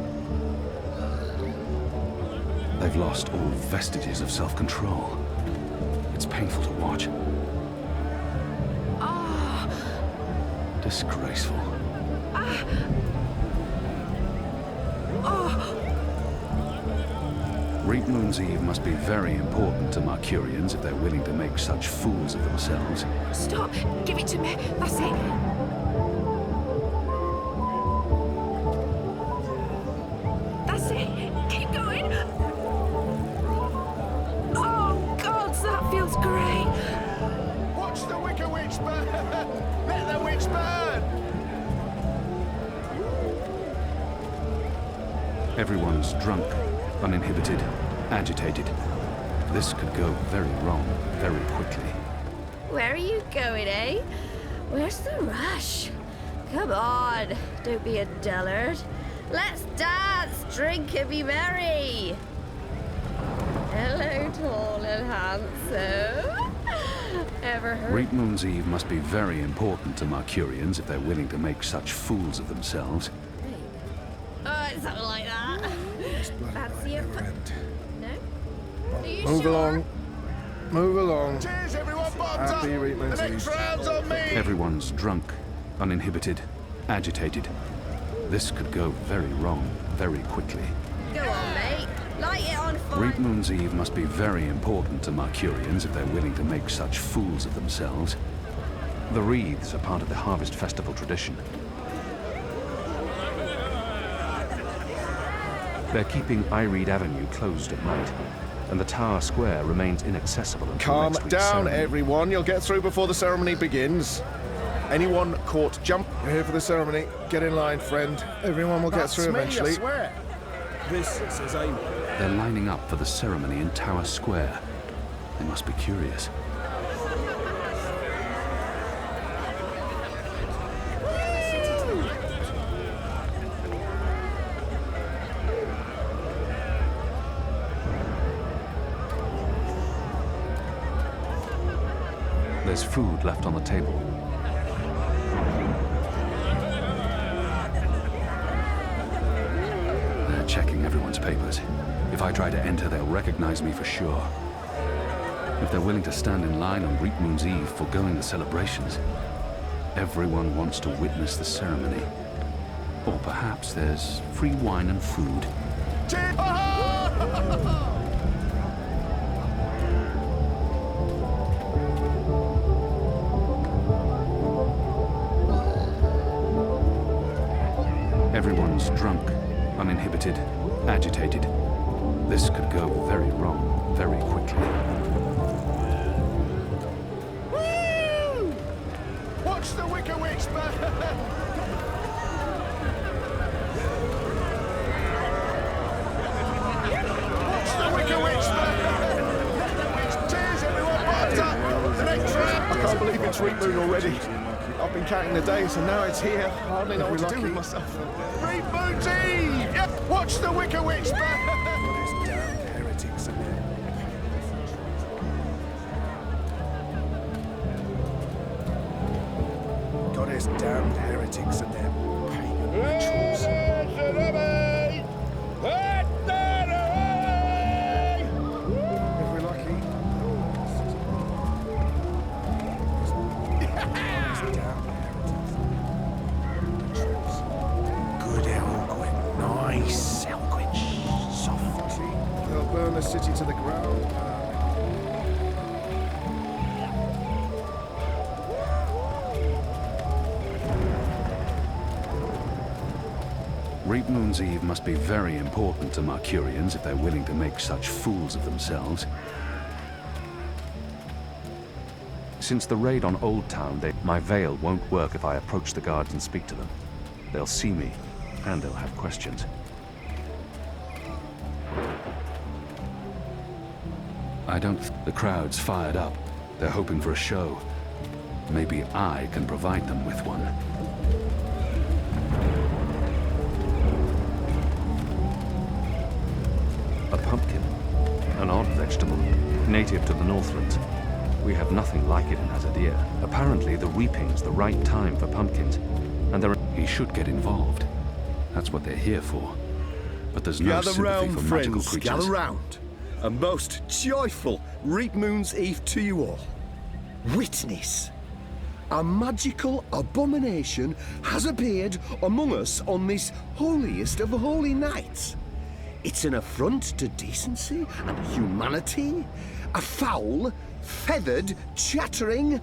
They've lost all vestiges of self-control. It's painful to watch. Disgraceful. Reap Moon's Eve must be very important to Mercurians if they're willing to make such fools of themselves. Stop! Give it to me! That's it! That's it! Keep going! Oh, gods, that feels great! Watch the Wicker Witch burn! Let the witch burn! Everyone's drunk, uninhibited, agitated. This could go very wrong, very quickly. Where are you going, eh? Where's the rush? Come on, don't be a dullard. Let's dance, drink, and be merry. Hello, tall and handsome. Ever heard? Great Moon's Eve must be very important to Mercurians if they're willing to make such fools of themselves. Oh, it's something like that. Fancy a friend? No? Are you Move sure? along. Move along. Cheers, everyone. Bottoms Happy up. Reapman's The next Eve. round's on me. Everyone's drunk, uninhibited, agitated. This could go very wrong very quickly. Go on, mate. Light it on fire. Great Moon's Eve must be very important to Mercurians if they're willing to make such fools of themselves. The wreaths are part of the Harvest Festival tradition. They're keeping Ireed Avenue closed at night, and the Tower Square remains inaccessible until Calm next week's down, ceremony. everyone. You'll get through before the ceremony begins. Anyone caught jump? You're here for the ceremony. Get in line, friend. Everyone will get through eventually. I swear. This says Amy. They're lining up for the ceremony in Tower Square. They must be curious. There's food left on the table. They're checking everyone's papers. If I try to enter, they'll recognize me for sure. If they're willing to stand in line on Great Moon's Eve foregoing the celebrations, everyone wants to witness the ceremony. Or perhaps there's free wine and food. Everyone's drunk, uninhibited, agitated. This could go very wrong very quickly. Woo! Watch the Wicker Witch burn! Watch the Wicker Witch burn! Cheers, everyone! Bottoms up! The next round! I can't believe it's Reap Moon already. I've been counting the days and now it's here. Hardly know what to do with myself. Reap Moon's Eve! Yep, watch the Wicker Witch burn! Heretics again. God is damned heretics and their pagan rituals. If we're lucky. Good eloquent, nice eloquent, softly. They'll burn the city to the ground. Great Moon's Eve must be very important to Mercurians if they're willing to make such fools of themselves. Since the raid on Old Town, my veil won't work if I approach the guards and speak to them. They'll see me, and they'll have questions. The crowd's fired up. They're hoping for a show. Maybe I can provide them with one. A pumpkin. An odd vegetable, native to the Northlands. We have nothing like it in Azadir. Apparently, the reaping's the right time for pumpkins, and he should get involved. That's what they're here for. But there's no Gather sympathy round, for magical friends, creatures. gather round. A most joyful Reap Moon's Eve to you all. Witness. A magical abomination has appeared among us on this holiest of holy nights. It's an affront to decency and humanity. A foul, feathered, chattering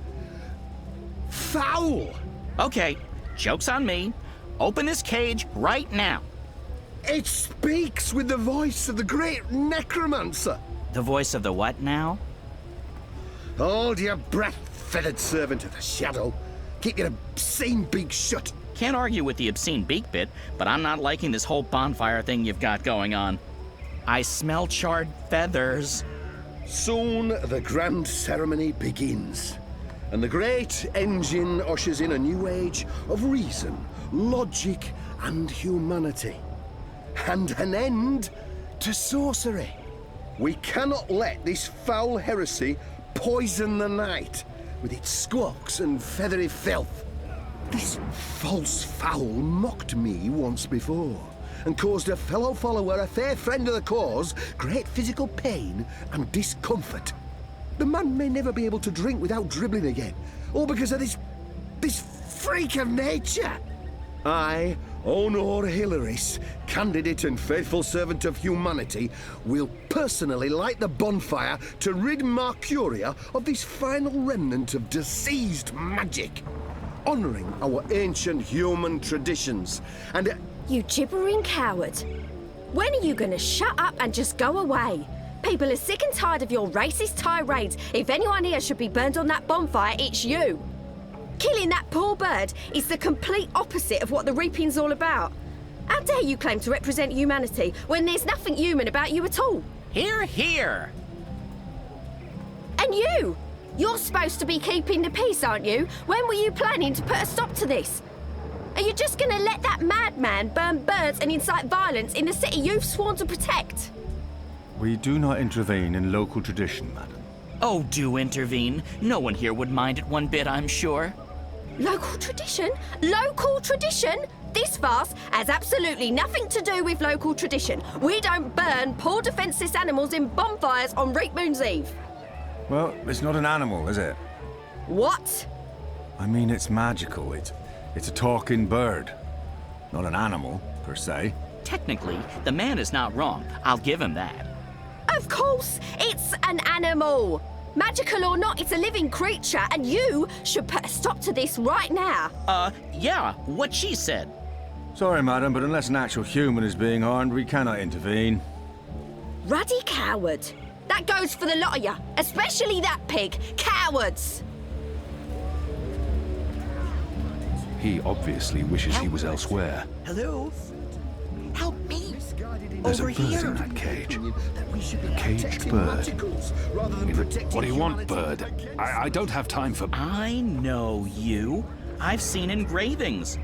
fowl. Okay, joke's on me. Open this cage right now. It speaks with the voice of the great necromancer. The voice of the what now? Hold your breath, feathered servant of the shadow. Keep your obscene beak shut. Can't argue with the obscene beak bit, but I'm not liking this whole bonfire thing you've got going on. I smell charred feathers. Soon the grand ceremony begins, and the great engine ushers in a new age of reason, logic, and humanity, and an end to sorcery. We cannot let this foul heresy poison the night with its squawks and feathery filth. This false fowl mocked me once before, and caused a fellow follower, a fair friend of the cause, great physical pain and discomfort. The man may never be able to drink without dribbling again, all because of this freak of nature. I, Honor Hilaris, candidate and faithful servant of humanity, will personally light the bonfire to rid Mercuria of this final remnant of diseased magic, honoring our ancient human traditions, and... You gibbering coward. When are you gonna shut up and just go away? People are sick and tired of your racist tirades. If anyone here should be burned on that bonfire, it's you. Killing that poor bird is the complete opposite of what the reaping's all about. How dare you claim to represent humanity when there's nothing human about you at all? Hear, hear! And you! You're supposed to be keeping the peace, aren't you? When were you planning to put a stop to this? Are you just gonna let that madman burn birds and incite violence in the city you've sworn to protect? We do not intervene in local tradition, madam. Oh, do intervene. No one here would mind it one bit, I'm sure. Local tradition? Local tradition? This farce has absolutely nothing to do with local tradition. We don't burn poor defenseless animals in bonfires on Reap Moon's Eve. Well, it's not an animal, is it? What? I mean, it's magical. It's a talking bird. Not an animal, per se. Technically, the man is not wrong. I'll give him that. Of course, it's an animal. Magical or not, it's a living creature, and you should put a stop to this right now. Yeah, what she said. Sorry, madam, but unless an actual human is being harmed, we cannot intervene. Ruddy coward. That goes for the lot of you, especially that pig. Cowards! He obviously wishes he was elsewhere. Hello? Help me! There's a bird in that cage. A caged bird. What do you want, bird? I don't have time for... I know you. I've seen engravings.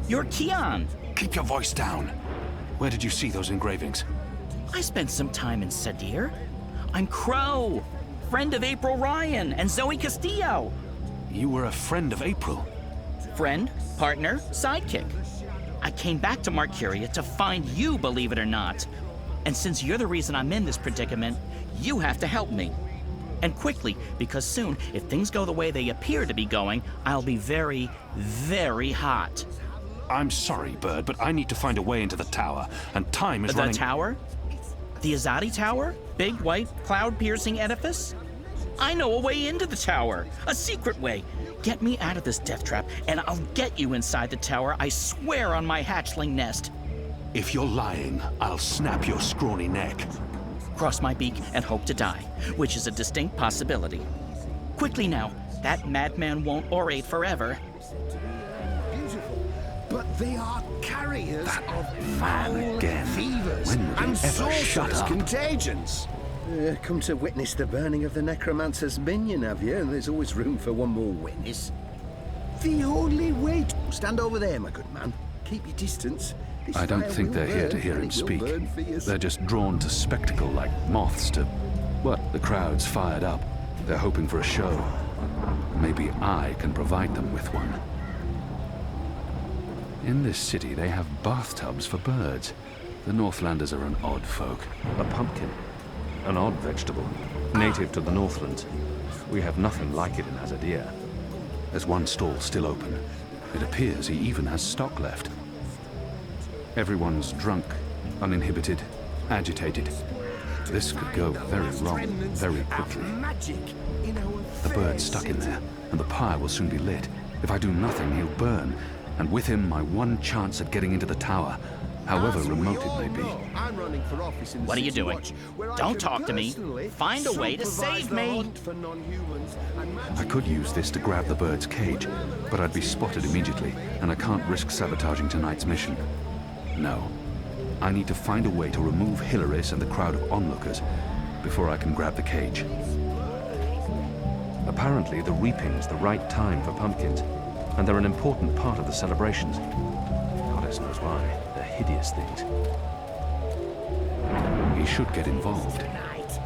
You're Keon. Keep your voice down. Where did you see those engravings? I spent some time in Sadir. I'm Crow, friend of April Ryan and Zoe Castillo. You were a friend of April? Friend, partner, sidekick. I came back to Mercuria to find you, believe it or not. And since you're the reason I'm in this predicament, you have to help me. And quickly, because soon, if things go the way they appear to be going, I'll be very, very hot. I'm sorry, Bird, but I need to find a way into the tower, and time is running... The tower? The Azadi Tower? Big, white, cloud-piercing edifice? I know a way into the tower. A secret way. Get me out of this death trap, and I'll get you inside the tower, I swear on my hatchling nest. If you're lying, I'll snap your scrawny neck. Cross my beak and hope to die, which is a distinct possibility. Quickly now, that madman won't orate forever. Beautiful, but they are carriers of man again. fevers When would he and ever shut sorcerous up? contagions. Come to witness the burning of the necromancer's minion, have you? And there's always room for one more witness. The only way to... Stand over there, my good man. Keep your distance. This I don't fire think will they're here burn, to hear and him it will speak. burn fierce. They're just drawn to spectacle like moths to... What? The crowd's fired up. They're hoping for a show. Maybe I can provide them with one. In this city, they have bathtubs for birds. The Northlanders are an odd folk. A pumpkin. An odd vegetable. Native to the Northlands. We have nothing like it in Azadir. There's one stall still open. It appears he even has stock left. Everyone's drunk, uninhibited, agitated. This could go very wrong, very quickly. The bird's stuck in there, and the pyre will soon be lit. If I do nothing, he'll burn, and with him my one chance at getting into the tower, however remote it may be. What are you doing? Don't talk to me. Find a way to save me. I could use this to grab the bird's cage, but I'd be spotted immediately, and I can't risk sabotaging tonight's mission. No. I need to find a way to remove Hilaris and the crowd of onlookers before I can grab the cage. Apparently, the reaping's the right time for pumpkins, and they're an important part of the celebrations. Goddess knows why. They're hideous things. He should get involved.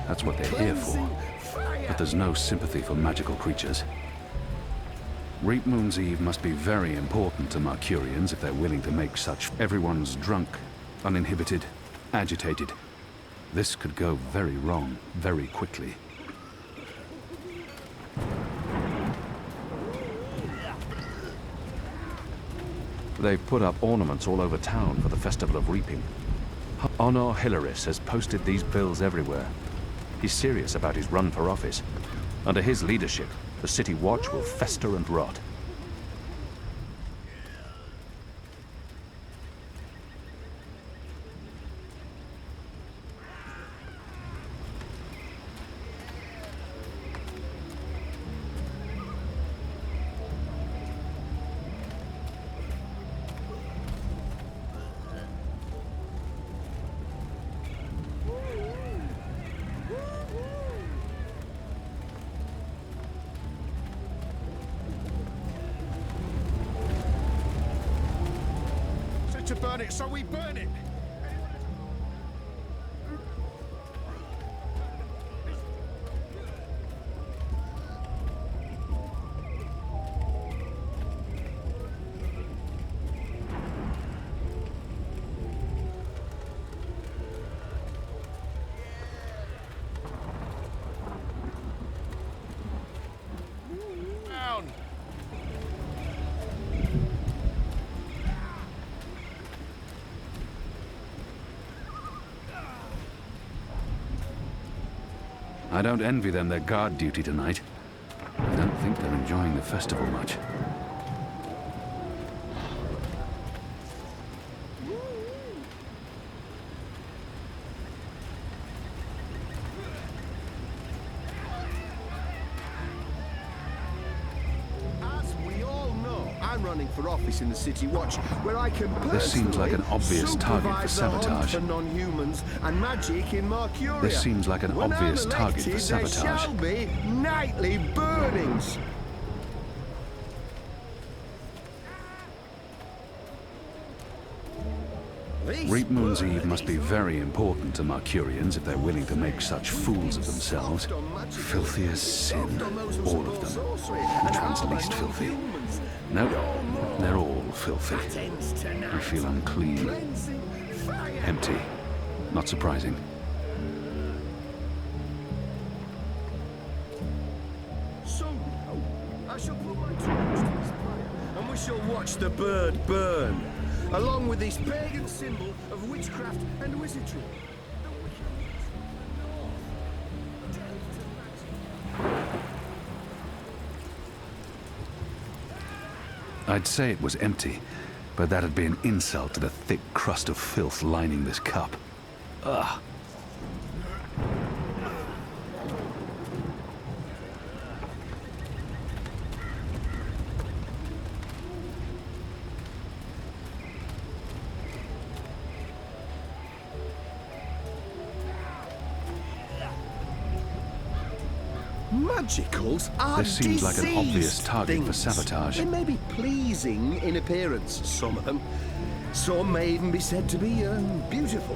That's what they're here for. But there's no sympathy for magical creatures. Reap Moon's Eve must be very important to Mercurians if they're willing to make such. Everyone's drunk, uninhibited, agitated. This could go very wrong, very quickly. They've put up ornaments all over town for the Festival of Reaping. Honor Hilaris has posted these bills everywhere. He's serious about his run for office. Under his leadership, the City Watch will fester and rot. To burn it, so we burn it. Down. I don't envy them their guard duty tonight. I don't think they're enjoying the festival much. As we all know, I'm running for office in the City Watch, where I can personally This seems like an obvious target for supervise the hunt sabotage. for non-humans and magic in Mercuria. This seems like an When obvious I'm target for elected, sabotage. There shall be nightly burnings. Reap Moon's Eve must be very important to Mercurians if they're willing to make such fools of themselves. Filthy as sin, all of them. Which one's least filthy? No, they're all filthy. I feel unclean. Empty. Not surprising. So now, I shall put my torch to this fire, and we shall watch the bird burn, along with this pagan symbol of witchcraft and wizardry. I'd say it was empty, but that'd be an insult to the thick crust of filth lining this cup. Ugh. Magicals are This seems like an obvious diseased target for things. sabotage. They may be pleasing in appearance, some of them. Some may even be said to be beautiful.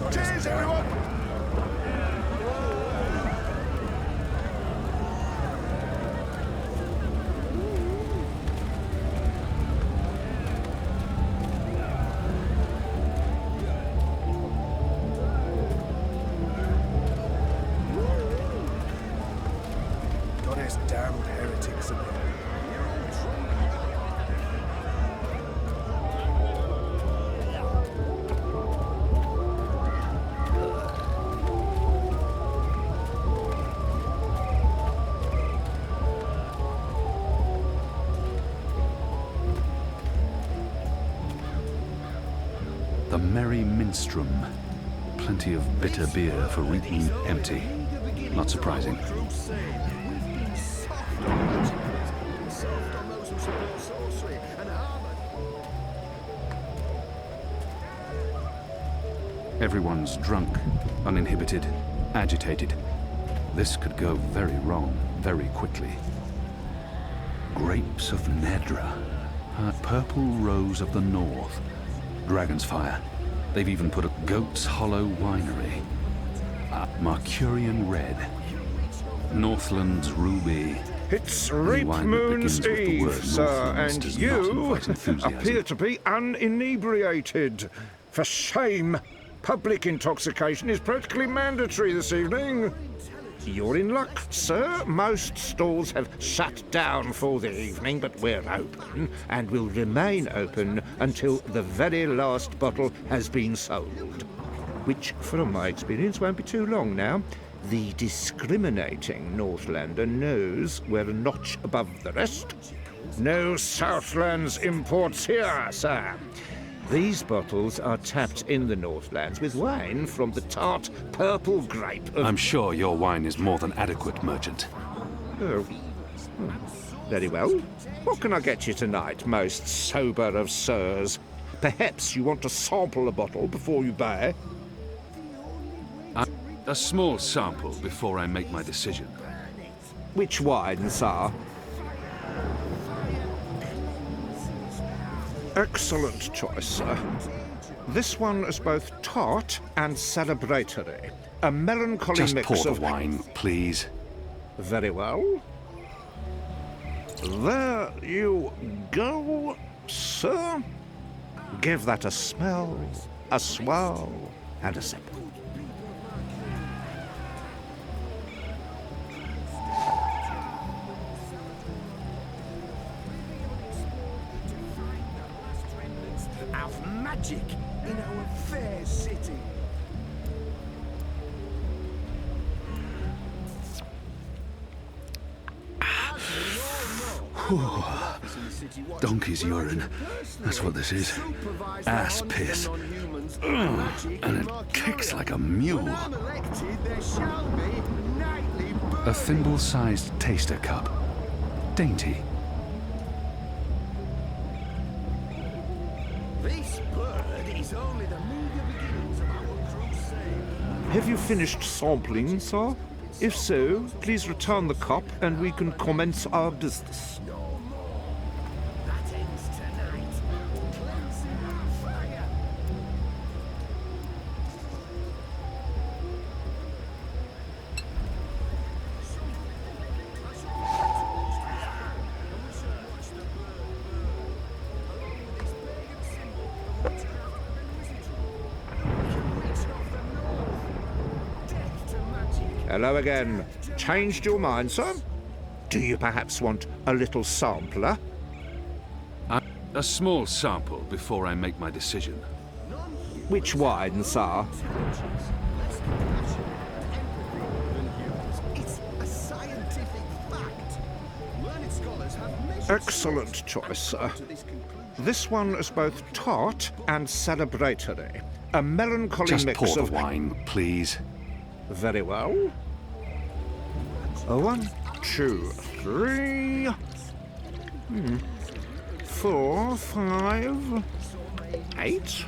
Cheers, everyone! Goddess damned heretics again. A merry minstrum. Plenty of bitter beer for Reaping empty. Not surprising. Everyone's drunk, uninhibited, agitated. This could go very wrong, very quickly. Grapes of Nedra. A purple rose of the north. Dragon's Fire. They've even put a Goat's Hollow Winery. Marcurian Red. Northland's Ruby. It's Any Reap wine that Moon's begins with the Eve, word sir, Northlands and does not you invite enthusiasm. appear to be uninebriated. For shame! Public intoxication is practically mandatory this evening. You're in luck, sir. Most stalls have shut down for the evening, but we're open and will remain open until the very last bottle has been sold. Which, from my experience, won't be too long now. The discriminating Northlander knows we're a notch above the rest. No Southlands imports here, sir. These bottles are tapped in the Northlands with wine from the tart purple grape of... I'm sure your wine is more than adequate, merchant. Oh. Very well. What can I get you tonight, most sober of sirs? Perhaps you want to sample a bottle before you buy? A small sample before I make my decision. Which wine, sir? Excellent choice, sir. This one is both tart and celebratory. A melancholy Just mix pour of... the wine, please. Very well. There you go, sir. Give that a smell, a swirl, and a sip. Of magic in our fair city. Donkey's urine. That's what this is. Ass piss. Ugh, and it kicks like a mule. A thimble-sized taster cup. Dainty. This bird is only the meager beginnings of our crusade. Have you finished sampling, sir? If so, please return the cup and we can commence our business. That ends tonight. Cleansing our fire. Hello again. Changed your mind, sir? Do you perhaps want a little sampler? A small sample before I make my decision. Which wine, sir? It's a scientific fact. Learned scholars have measured... Excellent choice, sir. This one is both tart and celebratory. A melancholy Just mix pour the of... wine, please. Very well. 1, 2, 3... 4, 5... 8...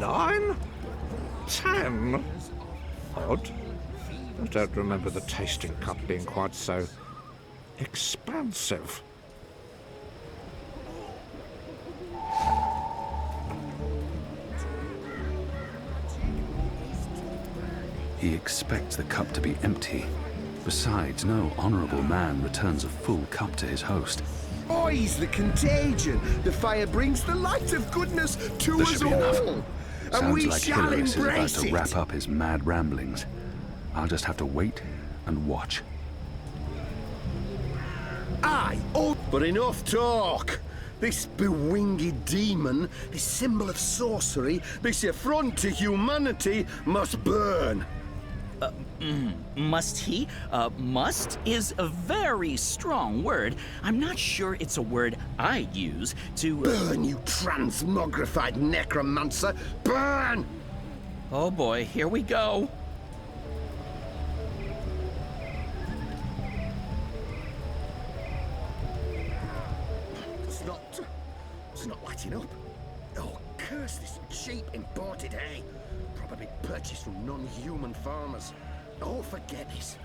9... 10... Odd. I don't remember the tasting cup being quite so... expansive. He expects the cup to be empty. Besides, no honorable man returns a full cup to his host. Boys, the contagion! The fire brings the light of goodness to This us should be all! enough. And Sounds we like shall Hilarious is about embrace to it! wrap up his mad ramblings. I'll just have to wait and watch. Aye, oh, but enough talk! This bewinged demon, this symbol of sorcery, this affront to humanity, must burn! Must he? Must is a very strong word. I'm not sure it's a word I'd use to... Burn, you transmogrified necromancer! Burn! Oh boy, here we go. It's not lighting up. Oh, curse this cheap imported hay. Probably purchased from non-human farmers. Oh, forget this.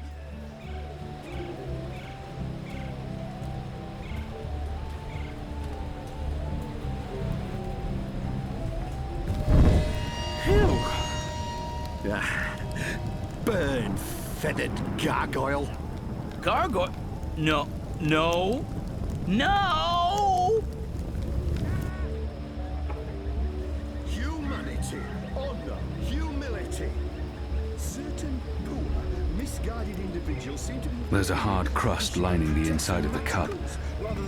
Phew. Burn, feathered gargoyle. Gargoyle? No. No. Humanity, honor, humility. Certain poor, misguided individuals seem to be... There's a hard crust lining the inside of the cup.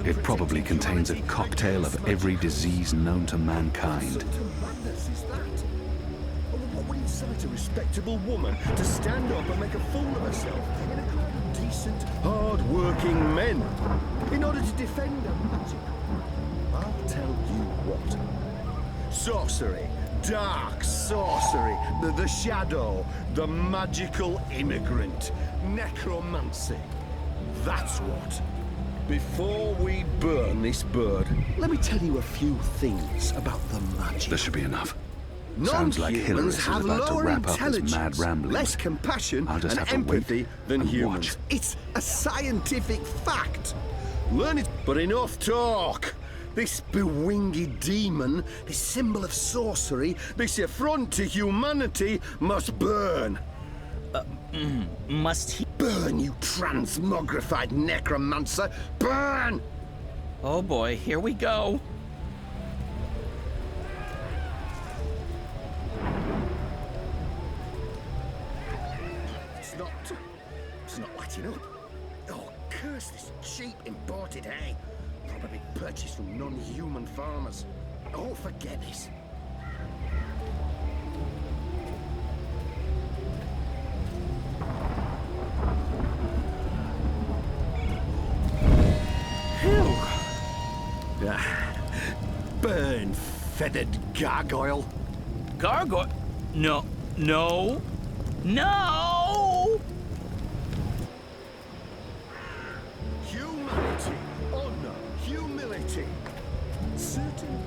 It probably contains a cocktail of every disease known to mankind. Madness is that? What would incite a respectable woman to stand up and make a fool of herself in a crowd of decent, hard-working men in order to defend her magic? I'll tell you what. Sorcery, dark sorcery, the shadow, the magical immigrant, necromancy. That's what. Before we burn this bird, let me tell you a few things about the magic. This should be enough. Sounds like Hillary is have about to lower wrap up his intelligence, mad ramblings. less compassion I'll just and have to wait empathy than and humans. watch. It's a scientific fact. Learn it, but enough talk. This bewinged demon, this symbol of sorcery, this affront to humanity must burn. Must he? Burn, you transmogrified necromancer! Burn! Oh boy, here we go. It's not lighting up. Oh, curse this cheap imported hay. Probably purchased from non-human farmers. Oh, forget this. Phew. Burn, feathered gargoyle. Gargoyle? No. Humanity, honor, humility. Certain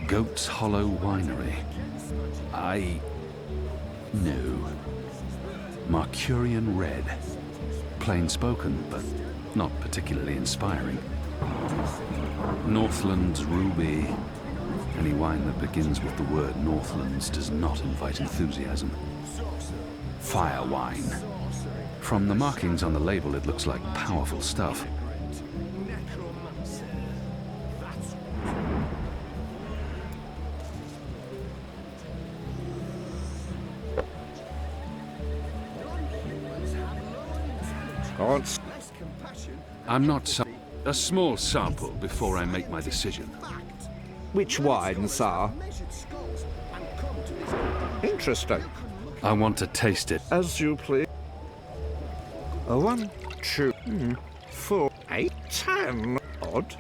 Goat's Hollow Winery. No. Mercurian Red. Plain spoken, but not particularly inspiring. Northland's Ruby. Any wine that begins with the word Northlands does not invite enthusiasm. Fire wine. From the markings on the label, it looks like powerful stuff. I'm not a small sample before I make my decision. Which wine, sir? Interesting. I want to taste it. As you please. 1, 2, 4, 8, 10. Odd.